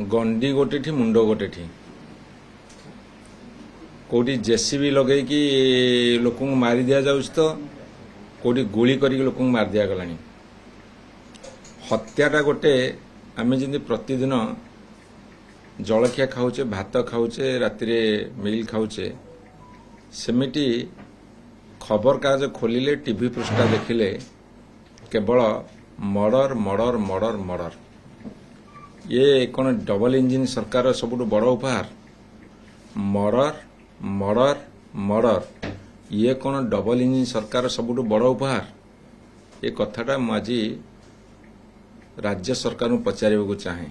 गंडी गोटे मुंड गोटे कौटी जेसीबी लगे कि लोक मारी दि जाऊँ तो कौटी गुली कर लोक मार दिया गला हत्याटा गोटे आम जमी प्रतिदिन जलखिया खाऊे भात खाऊे राति मिल खाऊे सेमिटी खबर कागज खोलिले टीवी पृष्ठा देखिले केवल मर्डर मर्डर मर्डर मर्डर ये कौन डबल इंजिन सरकार सबुठ बड़ उपहार मर्डर मर्डर मर्डर ये कौन डबल इंजिन सरकार सबुठ बड़ उपहार ये कथाटा मु आज राज्य सरकार पचार चाहे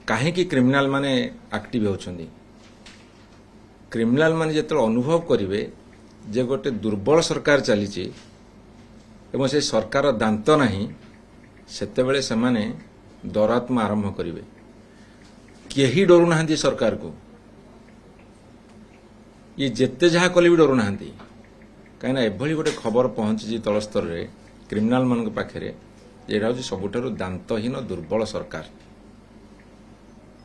कहीं क्रिमिनाल माने एक्टिव होछंदी क्रिमिनाल माने जेते अनुभव करिवे जे गोटे दुर्बल सरकार चलीची एवं से सरकार दांत नहीं सेतेबेले सेमाने दौरात्मा आरंभ करिवे केही डरू नाहंती सरकार को ये जेते जहा कले भी डरू नाहंती कहीं एभली गोटे खबर पहुंची तल स्तर रे क्रिमिनाल मान पाखे जेटा हूँ सबुठारु दांतहीन दुर्बल सरकार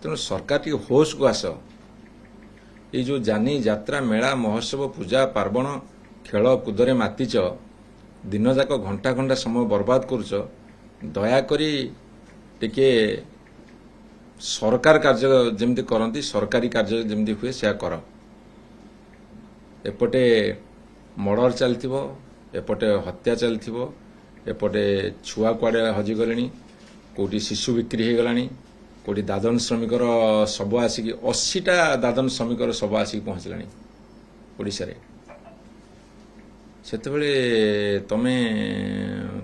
तेणु सरकार टी होश को आस ये जो जानी यात्रा मेला महोत्सव पूजा पार्वण खेल कूदरे मातिच दिन जाक घंटा घंटा समय बर्बाद करुच दयाकोरी टिके सरकार कार्य जमती करती सरकारी कार्य जमती हुए से कर एपटे मर्डर चलथिबो एपटे हत्या चलथिबो एपटे छुआ कुआडे हजिगले कोटी शिशु बिक्री हो गलानी कोटी दादन श्रमिकर शब आसिक 80टा दादन श्रमिकर शब आसिक पहुंचलानी ओडिशा रे सेतेबेले तमे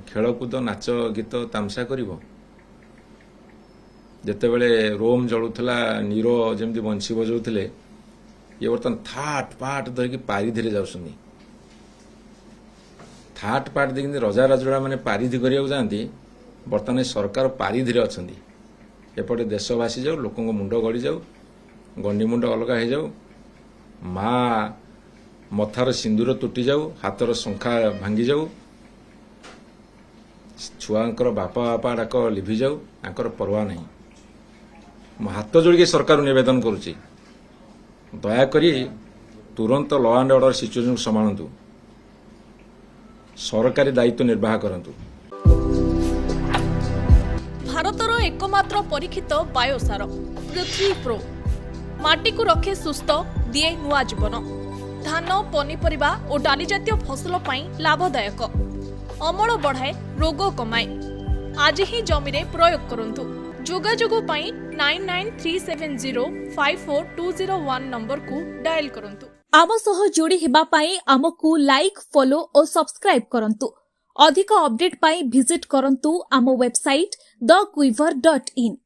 खेलकूद नाच गीत तामसा करिवो जेतेबेले रोम जळुथला नीरो जेमती बंशी बजाउथिले ये बर्तन थाट पाट धरिकी पारी धीरे जाउसनी थाट पाट देखिए रजा राजड़ा मैंने पारिधि करने जाती बर्तमान सरकार पारिधि अच्छा एपटे देश भासी जाऊ लोक मुंड गड़ी जाऊ गंडी मुंड अलग हो जाऊ माँ मथार सिंदूर तुटी जाऊ हाथर शंखा भांगी जाऊ छुआंकर बापा बापा डाक लिभि जाऊ आंकर परवा नहीं हाथ जोड़ी सरकार निवेदन करुच्ची दयाकोरी तुरंत लॉ एंड ऑर्डर सिचुएशन को संभालतु सरकारी दायित्व निर्वाह करंतु। भारतर एकमात्र परीक्षित बायोसार पृथ्वी प्रो माटी को रखे सुस्थ दिए नुआ जीवन धान पनीपरिबा और डाली जातीय फसल पाई लाभदायक अमल बढ़ाए रोग कमाए आज ही जमीरे प्रयोग करंतु जोगाजोग पाई 9937054201 नंबर को डायल करंतु। आम सह जोड़ी हेबा पाई आमको लाइक फॉलो और सब्सक्राइब करंतु अधिक अपडेट पाई विजिट करंतु आम वेबसाइट thequiver.in।